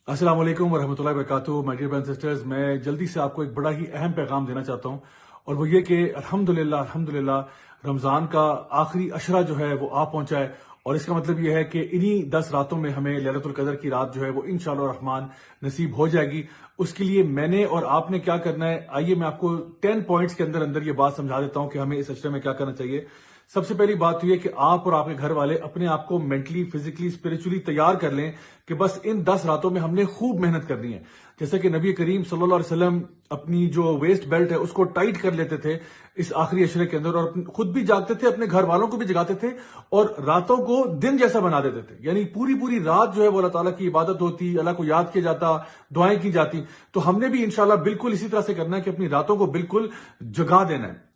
अस्सलाम वालेकुम वरहमतुल्लाहि वबरकातुहू। माय डियर ब्रदर्स सिस्टर्स, मैं जल्दी से आपको एक बड़ा ही अहम पैगाम देना चाहता हूँ, और वो ये कि अल्हम्दुलिल्लाह रमज़ान का आखिरी अशरा जो है वो आ पहुंचा है। और इसका मतलब ये है कि इन्हीं 10 रातों में हमें लैलतुल क़द्र की रात जो है वो इंशाअल्लाह रहमान नसीब हो जाएगी। उसके लिए मैंने और आपने क्या करना है, आइए मैं आपको 10 पॉइंट्स के अंदर अंदर ये बात समझा देता हूँ कि हमें इस अशरे में क्या करना चाहिए। सबसे पहली बात तो ये कि आप और आपके घर वाले अपने आप को मेंटली, फिजिकली, स्पिरिचुअली तैयार कर लें कि बस इन 10 रातों में हमने खूब मेहनत करनी है। जैसे कि नबी करीम सल्लल्लाहु अलैहि वसल्लम अपनी जो वेस्ट बेल्ट है उसको टाइट कर लेते थे इस आखिरी अशरे के अंदर, और खुद भी जागते थे, अपने घर वालों को भी जगाते थे, और रातों को दिन जैसा बना देते थे। यानी पूरी पूरी रात जो है वो अल्लाह ताला की इबादत होती, अल्लाह को याद किया जाता, दुआएं की जाती। तो हमने भी इंशाल्लाह बिल्कुल इसी तरह से करना है कि अपनी रातों को बिल्कुल जगा देना है।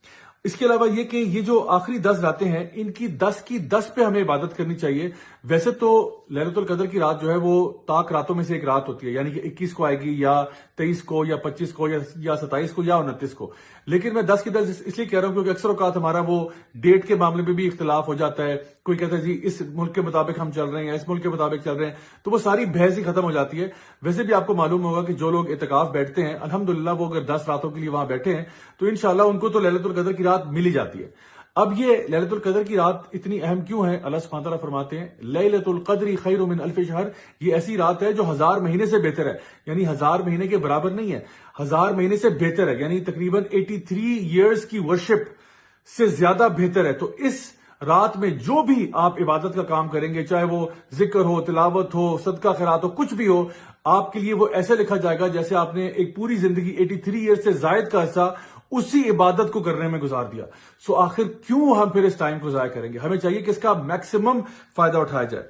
इसके अलावा ये कि ये जो आखिरी 10 रातें हैं, इनकी 10 की 10 पे हमें इबादत करनी चाहिए। वैसे तो लैलतुल क़द्र की रात जो है वो ताक रातों में से एक रात होती है, यानी कि 21 को आएगी या 23 को या 25 को या 27 को या 29 को। लेकिन मैं 10 की 10 इसलिए कह रहा हूं क्योंकि अक्सर औकात हमारा वो डेट के मामले में भी इख्तिलाफ हो जाता है। कोई कहता है जी इस मुल्क के मुताबिक हम चल रहे हैं, इस मुल्क के मुताबिक चल रहे हैं, तो वो सारी बहस ही खत्म हो जाती है। वैसे भी आपको मालूम होगा कि जो लोग इत्तिकाफ बैठते हैं, अल्हम्दुलिल्लाह वो अगर 10 रातों के लिए वहां बैठे हैं तो इंशाल्लाह उनको तो लैलतुल क़द्र की रात मिल ही जाती है। अब ये लैलतुल क़द्र की रात इतनी अहम क्यों है? अल्लाह सुब्हानहू तआला फरमाते हैं लैलतुल क़द्री खैरुम मिन अल्फि शहर। ये ऐसी रात है जो 1000 महीने से बेहतर है। यानी 1000 महीने के बराबर नहीं है, 1000 महीने से बेहतर है, यानी तकरीबन 83 ईयर्स की वर्शिप से ज्यादा बेहतर है। तो इस रात में जो भी आप इबादत का काम करेंगे, चाहे वो जिक्र हो, तिलावत हो, सदका खैरात हो, कुछ भी हो, आपके लिए वो ऐसे लिखा जाएगा जैसे आपने एक पूरी जिंदगी 83 ईयर्स से जायद का अर्सा उसी इबादत को करने में गुजार दिया। सो आखिर क्यों हम फिर इस टाइम को जाया करेंगे? हमें चाहिए कि इसका मैक्सिमम फायदा उठाया जाए।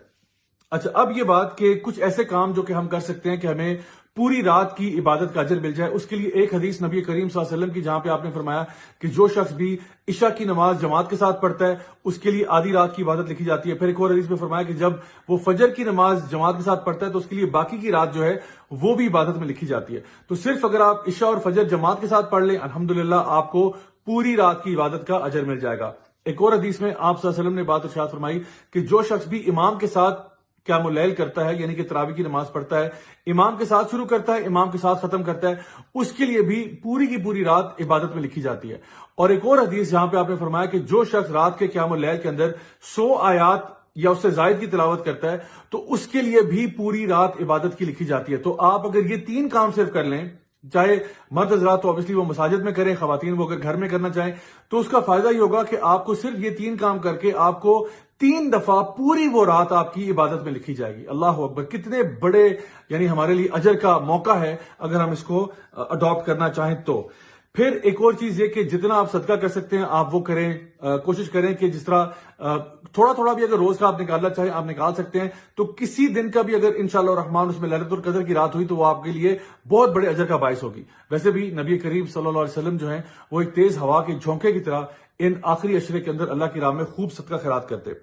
अच्छा, अब ये बात कि कुछ ऐसे काम जो कि हम कर सकते हैं कि हमें पूरी रात की इबादत का अजर मिल जाए। उसके लिए एक हदीस नबी करीम सल्लल्लाहु अलैहि वसल्लम की, जहां पे आपने फरमाया कि जो शख्स भी इशा की नमाज जमात के साथ पढ़ता है उसके लिए आधी रात की इबादत लिखी जाती है। फिर एक और हदीस में फरमाया कि जब वो फजर की नमाज जमात के साथ पढ़ता है तो उसके लिए बाकी की रात जो है वो भी इबादत में लिखी जाती है। तो सिर्फ अगर आप इशा और फजर जमात के साथ पढ़ लें, अल्हम्दुलिल्लाह आपको पूरी रात की इबादत का अजर मिल जाएगा। एक और हदीस में आप सल्लल्लाहु अलैहि वसल्लम ने बात इरशाद फरमाई कि जो शख्स भी इमाम के साथ क़यामुल लैल करता है, यानी कि तरावी की नमाज पढ़ता है, इमाम के साथ शुरू करता है, इमाम के साथ खत्म करता है, उसके लिए भी पूरी की पूरी रात इबादत में लिखी जाती है। और एक और हदीस जहां पे आपने फरमाया कि जो शख्स रात के क़यामुल लैल के अंदर 100 आयात या उससे जायद की तिलावत करता है तो उसके लिए भी पूरी रात इबादत की लिखी जाती है। तो आप अगर ये 3 काम सिर्फ कर लें, चाहे मर्द हज़रात तो ऑब्वियसली वो मसाजिद में करें, खवातीन वो अगर घर में करना चाहें, तो उसका फायदा ये होगा कि आपको सिर्फ ये 3 काम करके आपको 3 दफा पूरी वो रात आपकी इबादत में लिखी जाएगी। अल्लाह अकबर, कितने बड़े यानी हमारे लिए अजर का मौका है अगर हम इसको अडॉप्ट करना चाहें तो। फिर एक और चीज ये कि जितना आप सदका कर सकते हैं आप वो करें। कोशिश करें कि जिस तरह थोड़ा थोड़ा भी अगर रोज का आप निकालना चाहें आप निकाल सकते हैं। तो किसी दिन का भी अगर इंशाअल्लाह रहमान उसमें लैलतुल क़द्र की रात हुई तो वो आपके लिए बहुत बड़े अजर का बायस होगी। वैसे भी नबी करीम सल्लल्लाहु अलैहि वसल्लम जो है वो एक तेज हवा के झोंके की तरह इन आखिरी अशरे के अंदर अल्लाह की राह में खूब सदका खैरात करते।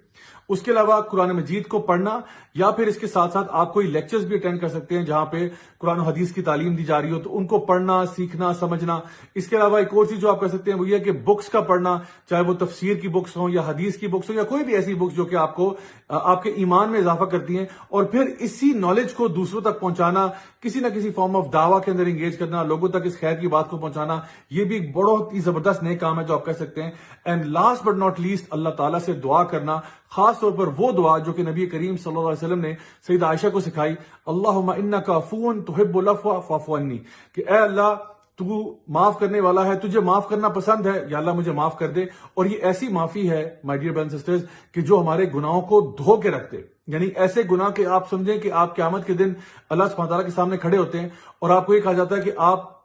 उसके अलावा कुरान मजीद को पढ़ना, या फिर इसके साथ साथ आप कोई लेक्चर्स भी अटेंड कर सकते हैं जहां पे कुरान और हदीस की तालीम दी जा रही हो, तो उनको पढ़ना, सीखना, समझना। इसके अलावा एक और चीज जो आप कर सकते हैं वो ये कि बुक्स का पढ़ना, चाहे वो तफसीर की बुक्स हो या हदीस की बुक्स हो या कोई भी ऐसी बुक्स जो कि आपको आपके ईमान में इजाफा करती हैं, और फिर इसी नॉलेज को दूसरों तक पहुंचाना, किसी ना किसी फॉर्म ऑफ दावा के अंदर एंगेज करना, लोगों तक इस खैर की बात को पहुंचाना, ये भी एक बहुत ही जबरदस्त नए काम है जो आप कर सकते हैं। And last but not least, अल्लाह ताला से दुआ करना, खास तौर पर वो दुआ जो कि नबी करीम सल्लल्लाहु अलैहि वसल्लम ने सईदा आयशा को सिखाई, अल्लाहुम्मा इन्नका अफ़ून तुहिब्बुल अफ़्व फ़अफ़ु अन्नी, कि ए अल्लाह तू माफ करने वाला है, तुझे माफ करना पसंद है, या अल्लाह मुझे माफ कर दे। और ये ऐसी माफी है माय डियर ब्रदर्स सिस्टर्स कि जो हमारे गुनाहों को धो के रखते, यानी ऐसे गुनाह के आप समझें कि आप क़यामत के दिन अल्लाह सुब्हानहू तआला के सामने खड़े होते हैं और आपको ये कहा जाता है कि आप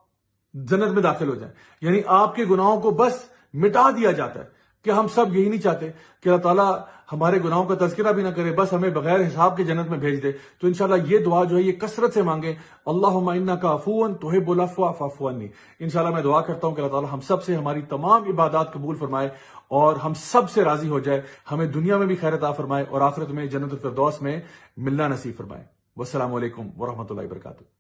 जन्नत में दाखिल हो जाएं, यानी आपके गुनाहों को बस मिटा दिया जाता है। कि हम सब यही नहीं चाहते कि अल्लाह ताला हमारे गुनाहों का तज़किरा भी ना करे, बस हमें बगैर हिसाब के जन्नत में भेज दे। तो इंशाल्लाह ये दुआ जो है ये कसरत से मांगे, अल्लाहुम्मा इन्नका अफ़ून तुहिब्बुल अफ़्व फ़अफ़ु अन्नी। इंशाल्लाह मैं दुआ करता हूं कि अल्लाह ताला हम सब से हमारी तमाम इबादत कबूल फरमाए और हम सब से राजी हो जाए, हमें दुनिया में भी खैर अता फरमाए और आखिरत में जन्नतुल फ़िरदौस में मिलना नसीब फरमाए। वस्सलामु अलैकुम वरहमतुल्लाहि वबरकातुहू।